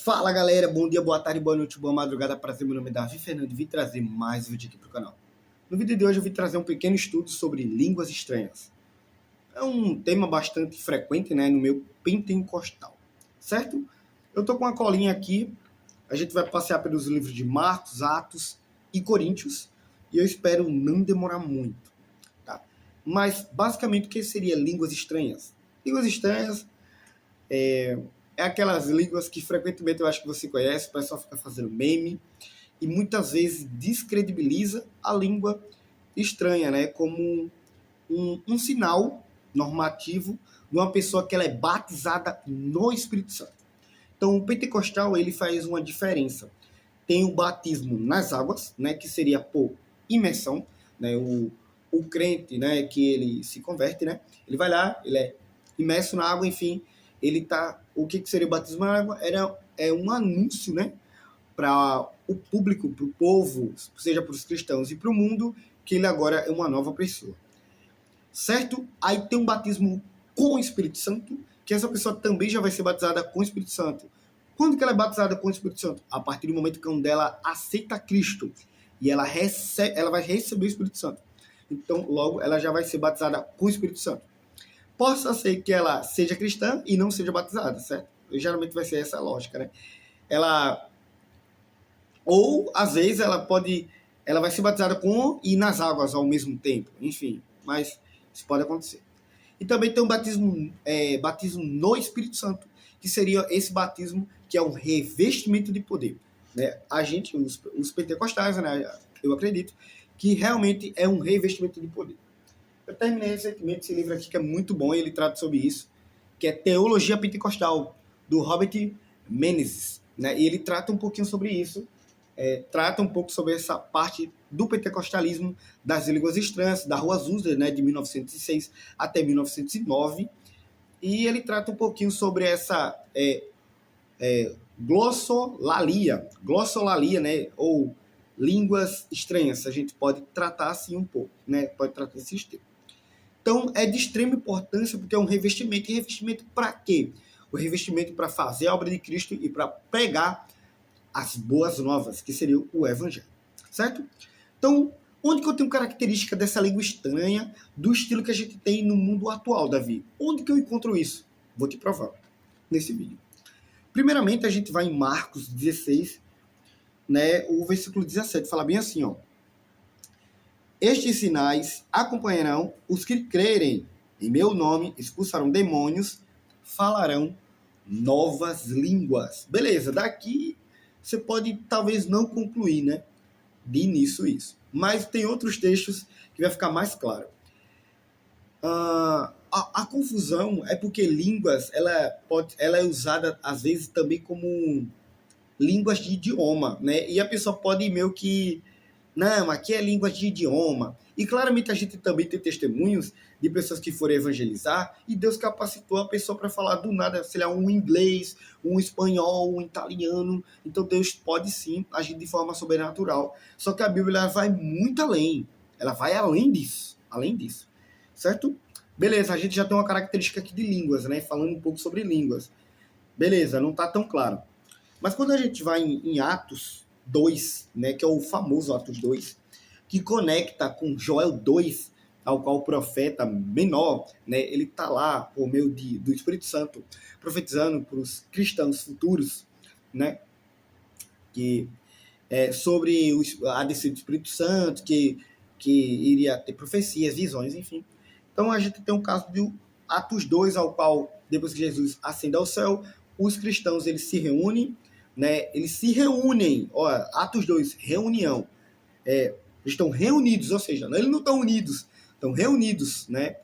Fala galera, bom dia, boa tarde, boa noite, boa madrugada, prazer, meu nome é Davi Fernando e vim trazer mais um vídeo aqui pro canal. No vídeo de hoje eu vim trazer um pequeno estudo sobre línguas estranhas. É um tema bastante frequente, né, no meu pentecostal, certo? Eu tô com uma colinha aqui, a gente vai passear pelos livros de Marcos, Atos e Coríntios e eu espero não demorar muito, tá? Mas basicamente o que seria línguas estranhas? Línguas estranhas é aquelas línguas que frequentemente eu acho que você conhece, o pessoal fica fazendo meme e muitas vezes descredibiliza a língua estranha, né? Como um sinal normativo de uma pessoa que ela é batizada no Espírito Santo. Então, o pentecostal ele faz uma diferença. Tem o batismo nas águas, né? Que seria por imersão, né? O crente, né? Que ele se converte, né? Ele vai lá, ele é imerso na água, enfim, ele tá. O que seria o batismo na água? É um anúncio, né? Para o público, para o povo, seja para os cristãos e para o mundo, que ele agora é uma nova pessoa. Certo? Aí tem um batismo com o Espírito Santo, que essa pessoa também já vai ser batizada com o Espírito Santo. Quando que ela é batizada com o Espírito Santo? A partir do momento que ela aceita Cristo e ela vai receber o Espírito Santo. Então, logo, ela já vai ser batizada com o Espírito Santo. Possa ser que ela seja cristã e não seja batizada, certo? Geralmente vai ser essa a lógica, né? Ou, às vezes, ela vai ser batizada com e nas águas ao mesmo tempo. Enfim, mas isso pode acontecer. E também tem um batismo no Espírito Santo, que seria esse batismo que é um revestimento de poder. Né? A gente, os pentecostais, né, eu acredito, que realmente é um revestimento de poder. Eu terminei recentemente esse livro aqui, que é muito bom, e ele trata sobre isso, que é Teologia Pentecostal, do Robert Menzies. Né? E ele trata um pouquinho sobre isso, trata um pouco sobre essa parte do pentecostalismo, das línguas estranhas, da Rua Azusa, né, de 1906 até 1909, e ele trata um pouquinho sobre essa glossolalia, né, ou línguas estranhas, a gente pode tratar assim um pouco, né, pode tratar esse termos. Então, é de extrema importância, porque é um revestimento. E revestimento para quê? O revestimento para fazer a obra de Cristo e para pregar as boas novas, que seria o Evangelho. Certo? Então, onde que eu tenho característica dessa língua estranha, do estilo que a gente tem no mundo atual, Davi? Onde que eu encontro isso? Vou te provar nesse vídeo. Primeiramente, a gente vai em Marcos 16, né, o versículo 17, fala bem assim, ó. Estes sinais acompanharão os que crerem em meu nome, expulsarão demônios, falarão novas línguas. Beleza, daqui você pode talvez não concluir, né? De início isso. Mas tem outros textos que vai ficar mais claro. A confusão é porque línguas, ela é usada às vezes também como línguas de idioma, né? E a pessoa pode meio que não, aqui é língua de idioma. E claramente a gente também tem testemunhos de pessoas que foram evangelizar e Deus capacitou a pessoa para falar do nada, sei lá, um inglês, um espanhol, um italiano. Então Deus pode sim agir de forma sobrenatural. Só que a Bíblia ela vai muito além. Ela vai além disso. Além disso. Certo? Beleza, a gente já tem uma característica aqui de línguas, né? Falando um pouco sobre línguas. Beleza, não está tão claro. Mas quando a gente vai em Atos 2, né, que é o famoso Atos 2, que conecta com Joel 2, ao qual o profeta menor, né, ele está lá por meio do Espírito Santo, profetizando para os cristãos futuros, né, que sobre a descida do Espírito Santo, que iria ter profecias, visões, enfim. Então a gente tem um caso de Atos 2, ao qual, depois que Jesus ascende ao céu, os cristãos eles se reúnem, né? Eles se reúnem, ó, Atos 2, reunião. Eles estão reunidos, ou seja, eles não estão unidos, estão reunidos, né?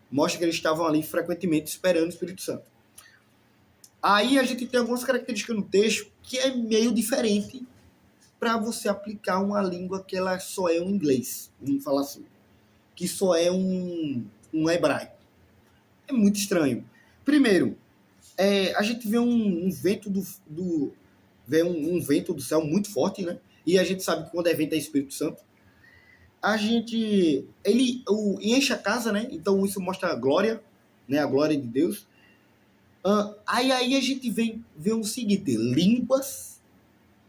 Mostra que eles estavam ali frequentemente esperando o Espírito Santo. Aí a gente tem algumas características no texto que é meio diferente para você aplicar uma língua que ela só é um inglês, vamos falar assim, que só é um hebraico. É muito estranho. Primeiro, a gente vê um vento vê um vento do céu muito forte, né? E a gente sabe que quando é vento é Espírito Santo. Ele enche a casa, né? Então isso mostra a glória, né? A glória de Deus. Aí a gente vê o seguinte: línguas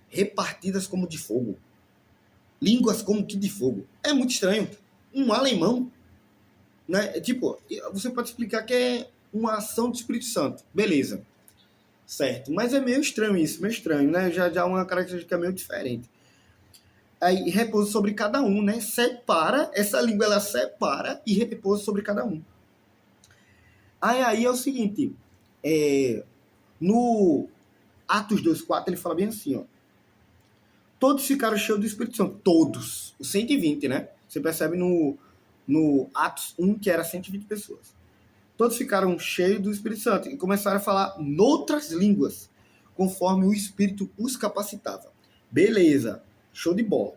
repartidas como de fogo. Línguas como que de fogo. É muito estranho. Um alemão, né? Tipo, você pode explicar que é uma ação do Espírito Santo. Beleza. Certo. Mas é meio estranho isso, meio estranho, né? Já é uma característica meio diferente. Aí repousa sobre cada um, né? Separa, essa língua ela separa e repousa sobre cada um. Aí é o seguinte, no Atos 2:4 ele fala bem assim, ó. Todos ficaram cheios do Espírito Santo, todos, os 120, né? Você percebe no Atos 1 que era 120 pessoas. Todos ficaram cheios do Espírito Santo e começaram a falar noutras línguas, conforme o Espírito os capacitava. Beleza, show de bola.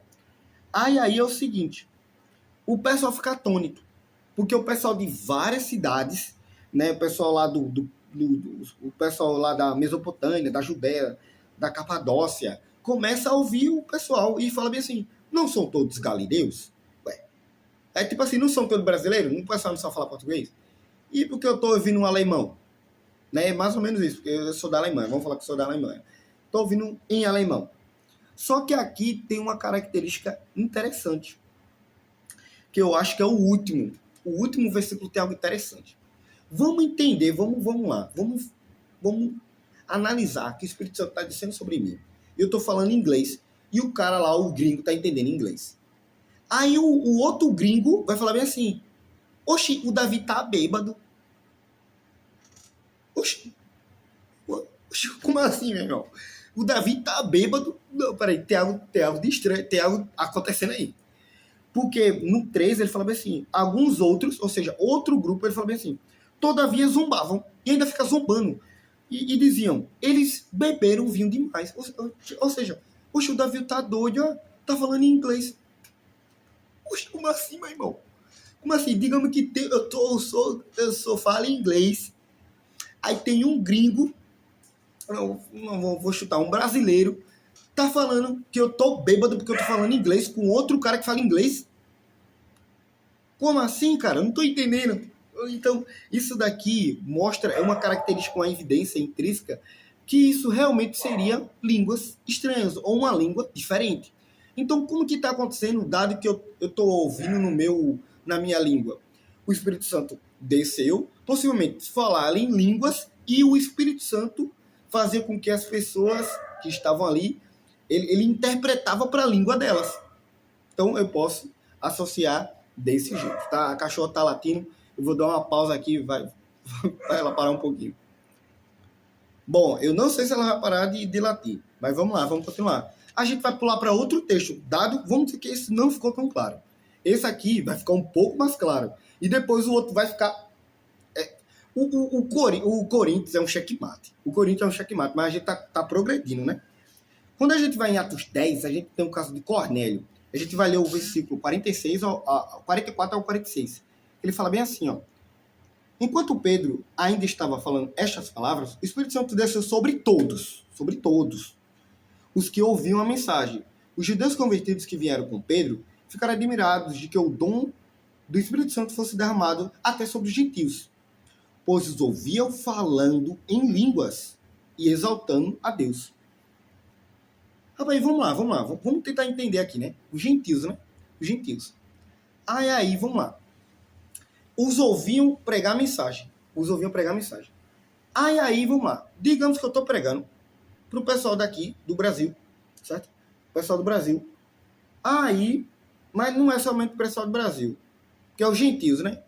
Aí é o seguinte, o pessoal fica atônito, porque o pessoal de várias cidades, né, o pessoal lá o pessoal lá da Mesopotâmia, da Judéia, da Capadócia, começa a ouvir o pessoal e fala bem assim, não são todos galileus? Ué, é tipo assim, não são todos brasileiros? O pessoal não só fala português? E porque eu tô ouvindo um alemão? Né, mais ou menos isso, porque eu sou da Alemanha, vamos falar que eu sou da Alemanha. Tô ouvindo em alemão. Só que aqui tem uma característica interessante, que eu acho que é o último. O último versículo tem algo interessante. Vamos entender, vamos lá. Vamos analisar que o Espírito Santo está dizendo sobre mim. Eu estou falando inglês e o cara lá, o gringo, está entendendo inglês. Aí o outro gringo vai falar bem assim, oxi, o Davi tá bêbado. Oxi, como assim, meu irmão? O Davi tá bêbado? Não, peraí, tem algo de estranho, tem algo acontecendo aí. Porque no 13 ele fala bem assim, alguns outros, ou seja, outro grupo, ele fala bem assim, todavia zombavam, e ainda fica zombando, e diziam, eles beberam vinho demais. Ou seja, oxe, o Davi tá doido, ó, tá falando em inglês. Oxe, como assim, meu irmão? Como assim? Digamos que eu sou falo inglês, aí tem um gringo, não vou chutar, um brasileiro, tá falando que eu tô bêbado porque eu tô falando inglês com outro cara que fala inglês. Como assim, cara? Eu não tô entendendo. Então, isso daqui mostra, é uma característica, uma evidência intrínseca, que isso realmente seria línguas estranhas, ou uma língua diferente. Então, como que está acontecendo, dado que eu estou ouvindo na minha língua? O Espírito Santo desceu, possivelmente falar em línguas, e o Espírito Santo fazia com que as pessoas que estavam ali, ele interpretava para a língua delas. Então, eu posso associar desse jeito, tá? A cachorra tá latindo, eu vou dar uma pausa aqui, vai ela parar um pouquinho. Bom, eu não sei se ela vai parar de latir, mas vamos lá, vamos continuar. A gente vai pular para outro texto, vamos dizer que esse não ficou tão claro. Esse aqui vai ficar um pouco mais claro. E depois o outro vai ficar... O Corinthians é um checkmate. O Corinthians é um checkmate, mas a gente tá progredindo, né? Quando a gente vai em Atos 10, a gente tem o caso de Cornélio. A gente vai ler o versículo 44 ao 46. Ele fala bem assim, ó. Enquanto Pedro ainda estava falando estas palavras, o Espírito Santo desceu sobre todos, os que ouviam a mensagem. Os judeus convertidos que vieram com Pedro ficaram admirados de que o dom do Espírito Santo fosse derramado até sobre os gentios, pois os ouviam falando em línguas e exaltando a Deus. Rapaz, vamos lá. Vamos tentar entender aqui, né? Os gentios, né? Os gentios. Aí, vamos lá. Os ouviam pregar a mensagem. Aí, vamos lá. Digamos que eu estou pregando para o pessoal daqui, do Brasil, certo? Pessoal do Brasil. Aí, mas não é somente o pessoal do Brasil, que é os gentios, né?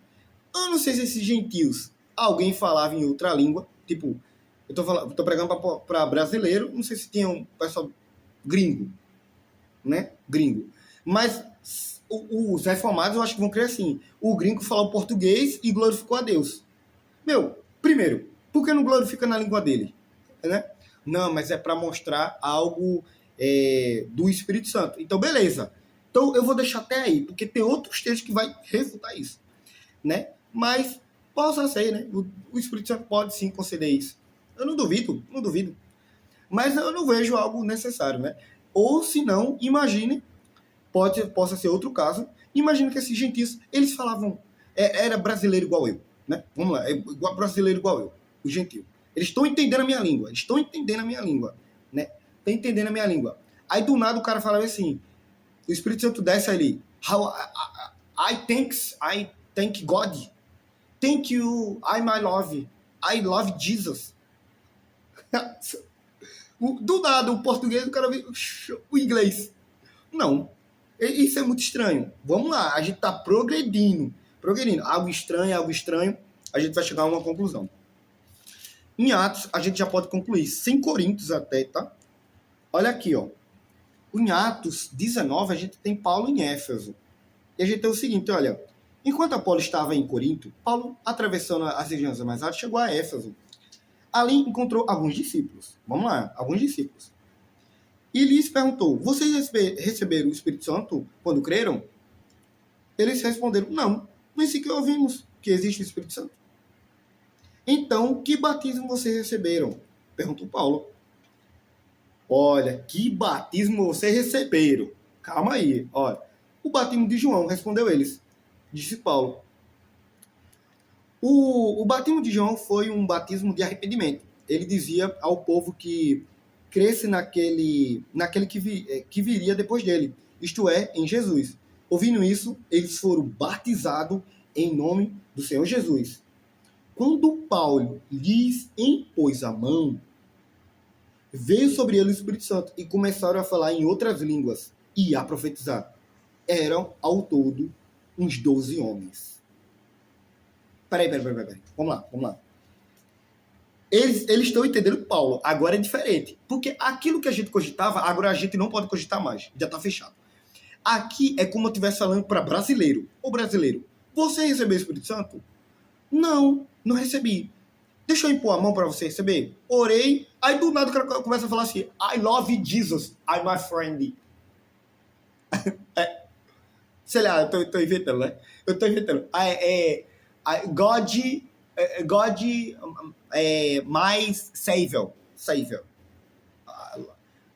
Eu não sei se esses gentios, alguém falava em outra língua, tipo, eu tô pregando para brasileiro, não sei se tinha um pessoal gringo, né? Gringo. Mas os reformados eu acho que vão crer assim. O gringo falou português e glorificou a Deus. Meu, primeiro, por que não glorifica na língua dele? Né? Não, mas é para mostrar algo do Espírito Santo. Então, beleza. Então, eu vou deixar até aí, porque tem outros textos que vai refutar isso. Né? Mas, possa ser, né? O Espírito Santo pode sim conceder isso. Eu não duvido. Mas eu não vejo algo necessário, né? Ou, se não, imagine, possa ser outro caso, imagine que esses gentios, eles falavam, era brasileiro igual eu, né? Vamos lá, brasileiro igual eu, o gentio. Eles estão entendendo a minha língua. Eles estão entendendo a minha língua. Né? Estão entendendo a minha língua. Aí, do nada, o cara falava assim, o Espírito Santo desce ali. I thank God. Thank you, my love. I love Jesus. Do nada, o português, o cara vê o inglês. Não. Isso é muito estranho. Vamos lá, a gente está progredindo. Algo estranho, a gente vai chegar a uma conclusão. Em Atos, a gente já pode concluir. 100 Coríntios até, tá? Olha aqui, ó. Em Atos 19, a gente tem Paulo em Éfeso. E a gente tem o seguinte, olha. Enquanto Apolo estava em Corinto, Paulo, atravessando as regiões mais altas, chegou a Éfeso. Ali encontrou alguns discípulos. Vamos lá, alguns discípulos. E lhes perguntou, vocês receberam o Espírito Santo quando creram? Eles responderam, não, nem sequer ouvimos que existe o Espírito Santo. Então, que batismo vocês receberam? Perguntou Paulo. Olha, que batismo vocês receberam? Calma aí, olha. O batismo de João, respondeu eles. Disse Paulo. O batismo de João foi um batismo de arrependimento. Ele dizia ao povo que cresce naquele que viria depois dele, isto é, em Jesus. Ouvindo isso, eles foram batizados em nome do Senhor Jesus. Quando Paulo lhes impôs a mão, veio sobre ele o Espírito Santo e começaram a falar em outras línguas e a profetizar. Eram, ao todo, uns 12 homens. Peraí. Vamos lá. Eles estão entendendo Paulo. Agora é diferente. Porque aquilo que a gente cogitava, agora a gente não pode cogitar mais. Já está fechado. Aqui é como eu estivesse falando para brasileiro. Ô brasileiro, você recebeu o Espírito Santo? Não recebi. Deixa eu impor a mão para você receber. Orei. Aí do nada o cara começa a falar assim, I love Jesus, I'm my friend. Sei lá, eu tô inventando, né? Eu tô inventando. God, my Savior.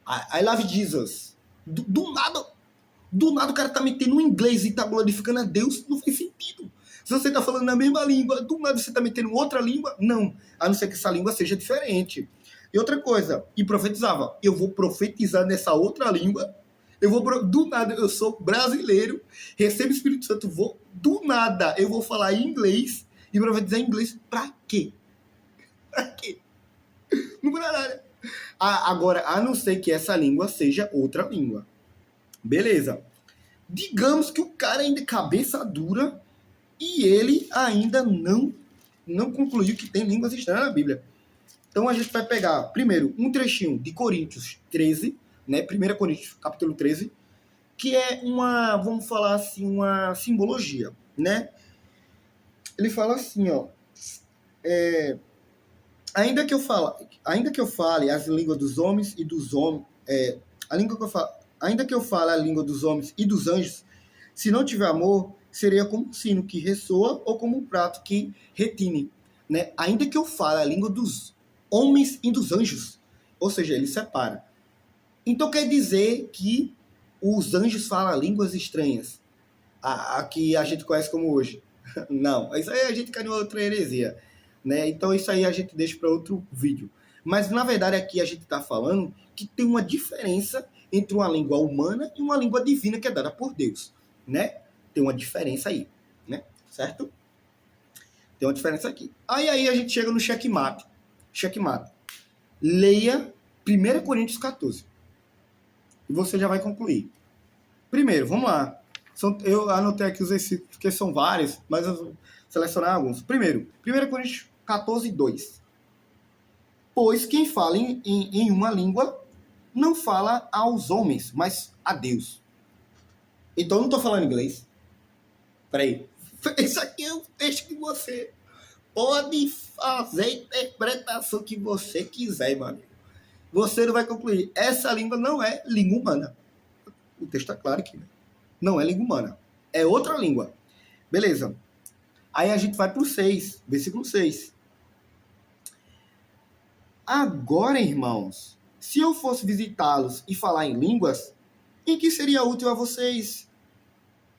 I love Jesus. Do nada o cara tá metendo um inglês e tá glorificando a Deus. Não faz sentido. Se você tá falando na mesma língua, do nada você tá metendo outra língua. Não. A não ser que essa língua seja diferente. E outra coisa, e profetizava. Eu vou profetizar nessa outra língua. Do nada, eu sou brasileiro, recebo o Espírito Santo, do nada, eu vou falar em inglês e profetizar em inglês. Pra quê? Não para nada. Agora, a não ser que essa língua seja outra língua. Beleza. Digamos que o cara ainda é cabeça dura e ele ainda não concluiu que tem línguas estranhas na Bíblia. Então a gente vai pegar, primeiro, um trechinho de Coríntios 13, né? 1 Coríntios, capítulo 13, que é vamos falar assim, uma simbologia, né? Ele fala assim, ó, ainda que eu fale as línguas dos homens e dos homens, ainda que eu fale a língua dos homens e dos anjos, se não tiver amor, seria como um sino que ressoa ou como um prato que retine, né? Ainda que eu fale a língua dos homens e dos anjos, ou seja, ele separa. Então quer dizer que os anjos falam línguas estranhas, a que a gente conhece como hoje. Não, isso aí a gente cai em outra heresia, né? Então isso aí a gente deixa para outro vídeo. Mas na verdade aqui a gente está falando que tem uma diferença entre uma língua humana e uma língua divina que é dada por Deus, né? Tem uma diferença aí, né? Certo? Tem uma diferença aqui. Aí a gente chega no checkmate. Leia 1 Coríntios 14. E você já vai concluir. Primeiro, vamos lá. Eu anotei aqui os versículos, porque são vários, mas eu vou selecionar alguns. Primeiro, 1 Coríntios 14, 2. Pois quem fala em uma língua não fala aos homens, mas a Deus. Então eu não estou falando inglês. Peraí. Isso aqui é um texto que você pode fazer a interpretação que você quiser, meu amigo. Você não vai concluir. Essa língua não é língua humana. O texto está claro aqui. Não é língua humana. É outra língua. Beleza. Aí a gente vai para o 6, versículo 6. Agora, irmãos, se eu fosse visitá-los e falar em línguas, em que seria útil a vocês?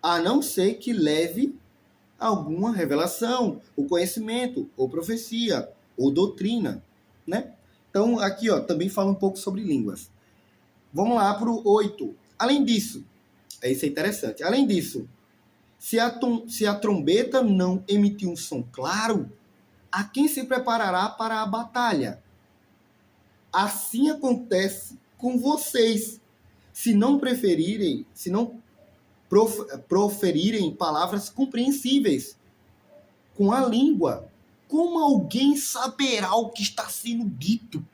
A não ser que leve alguma revelação, ou conhecimento, ou profecia, ou doutrina. né? Então, aqui, ó, também fala um pouco sobre línguas. Vamos lá para o 8. Além disso, isso é interessante. Além disso, se a trombeta não emitir um som claro, a quem se preparará para a batalha? Assim acontece com vocês. Se não proferirem palavras compreensíveis com a língua, como alguém saberá o que está sendo dito?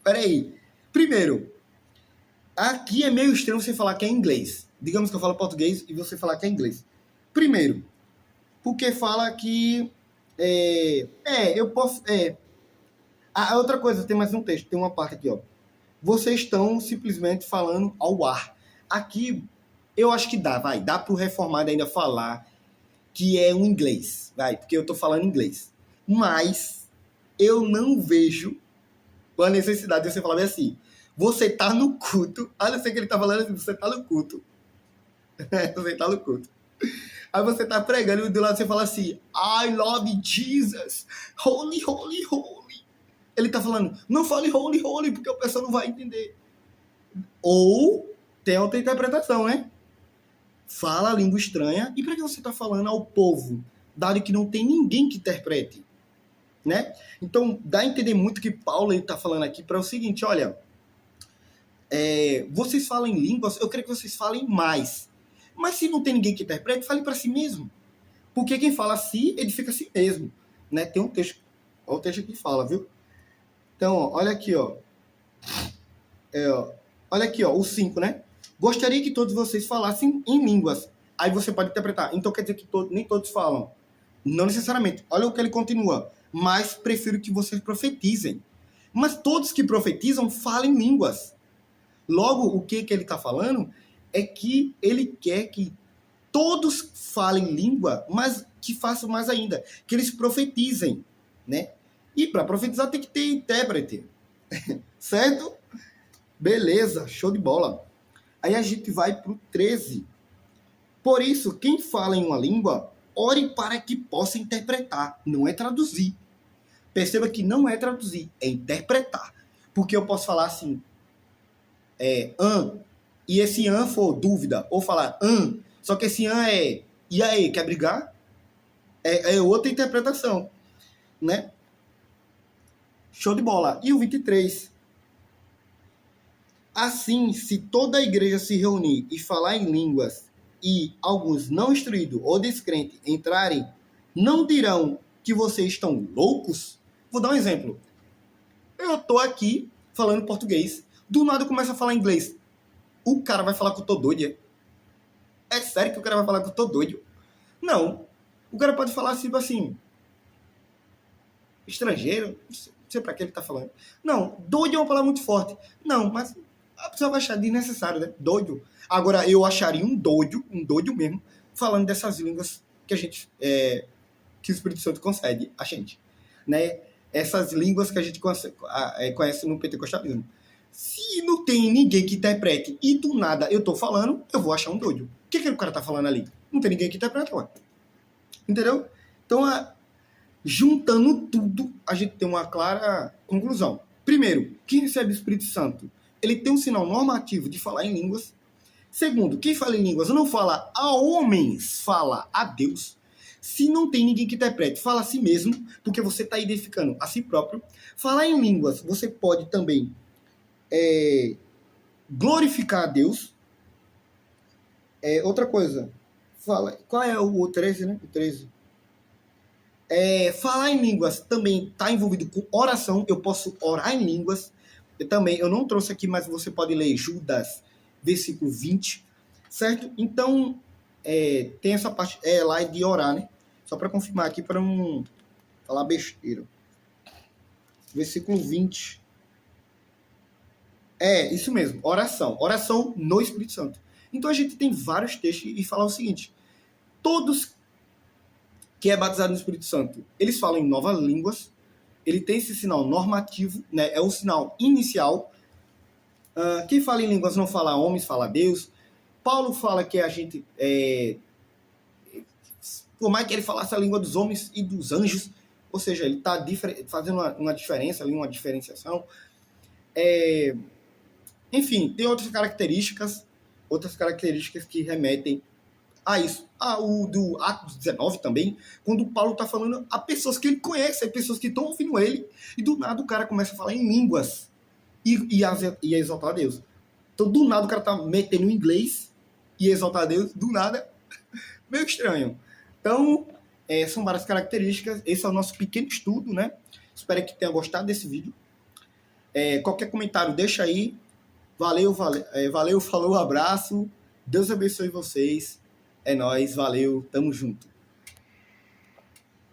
Peraí. Primeiro, aqui é meio estranho você falar que é inglês. Digamos que eu falo português e você falar que é inglês. Primeiro, porque fala que... eu posso... A outra coisa, tem mais um texto, tem uma parte aqui, ó. Vocês estão simplesmente falando ao ar. Aqui, eu acho que dá pro reformado ainda falar que é um inglês, porque eu tô falando inglês. Mas eu não vejo a necessidade de você falar assim, você tá no culto, olha, eu sei que ele tá falando assim, você tá no culto. Você tá no culto. Aí você tá pregando e do lado você fala assim, I love Jesus, holy, holy, holy. Ele tá falando, não fale holy, holy, porque o pessoal não vai entender. Ou tem outra interpretação, né? Fala a língua estranha, e para que você tá falando ao povo, dado que não tem ninguém que interprete, né? Então, dá a entender muito que Paulo está falando aqui para o seguinte, olha, vocês falam em línguas, eu quero que vocês falem mais. Mas se não tem ninguém que interprete, fale para si mesmo. Porque quem fala si, edifica a si mesmo. Né? Tem um texto, olha o texto que fala, viu? Então, ó, olha aqui, ó. Olha aqui, ó, o 5, né? Gostaria que todos vocês falassem em línguas. Aí você pode interpretar. Então quer dizer que nem todos falam. Não necessariamente. Olha o que ele continua. Mas prefiro que vocês profetizem. Mas todos que profetizam falem línguas. Logo, o que ele está falando é que ele quer que todos falem língua, mas que façam mais ainda, que eles profetizem, né? E para profetizar tem que ter intérprete, certo? Beleza, show de bola. Aí a gente vai para o 13. Por isso, quem fala em uma língua, ore para que possa interpretar, não é traduzir. Perceba que não é traduzir, é interpretar. Porque eu posso falar assim, e esse for dúvida, ou falar só que esse é, e aí, quer brigar? É outra interpretação, né? Show de bola. E o 23. Assim, se toda a igreja se reunir e falar em línguas, e alguns não instruídos ou descrentes entrarem, não dirão que vocês estão loucos? Vou dar um exemplo. Eu tô aqui falando português, do nada eu começo a falar inglês. O cara vai falar que eu tô doido, é sério que o cara vai falar que eu tô doido? Não. O cara pode falar assim, estrangeiro, não sei pra que ele tá falando. Não, doido é uma palavra muito forte. Não, mas a pessoa vai achar desnecessário, né? Doido. Agora, eu acharia um doido mesmo, falando dessas línguas que a gente, que o Espírito Santo concede a gente, né? Essas línguas que a gente conhece no pentecostalismo. Se não tem ninguém que interprete e do nada eu tô falando, eu vou achar um doido. O que o cara tá falando ali? Não tem ninguém que interprete, ué. Entendeu? Então, juntando tudo, a gente tem uma clara conclusão. Primeiro, quem recebe o Espírito Santo, ele tem um sinal normativo de falar em línguas. Segundo, quem fala em línguas não fala a homens, fala a Deus. Se não tem ninguém que interprete, fala a si mesmo, porque você está identificando a si próprio. Falar em línguas, você pode também glorificar a Deus. Outra coisa, qual é o 13, né? O 13. Falar em línguas também está envolvido com oração. Eu posso orar em línguas. Eu não trouxe aqui, mas você pode ler Judas, versículo 20, certo? Então, tem essa parte lá de orar, né? Só para confirmar aqui, para não falar besteira. Versículo 20. Isso mesmo, oração. Oração no Espírito Santo. Então, a gente tem vários textos e fala o seguinte. Todos que é batizado no Espírito Santo, eles falam em novas línguas. Ele tem esse sinal normativo, né? É o sinal inicial. Quem fala em línguas não fala homens, fala Deus. Paulo fala que a gente... por mais que ele falasse a língua dos homens e dos anjos, ou seja, ele está fazendo uma diferença ali, uma diferenciação. Enfim, tem outras características que remetem a isso. O do Atos 19 também, quando o Paulo está falando a pessoas que ele conhece, a pessoas que estão ouvindo ele, e do nada o cara começa a falar em línguas e exaltar a Deus. Então, do nada o cara tá metendo em inglês e exaltar a Deus, do nada, meio estranho. Então, são várias características. Esse é o nosso pequeno estudo, né? Espero que tenha gostado desse vídeo. Qualquer comentário, deixa aí. Valeu, falou, abraço. Deus abençoe vocês. É nóis, valeu, tamo junto.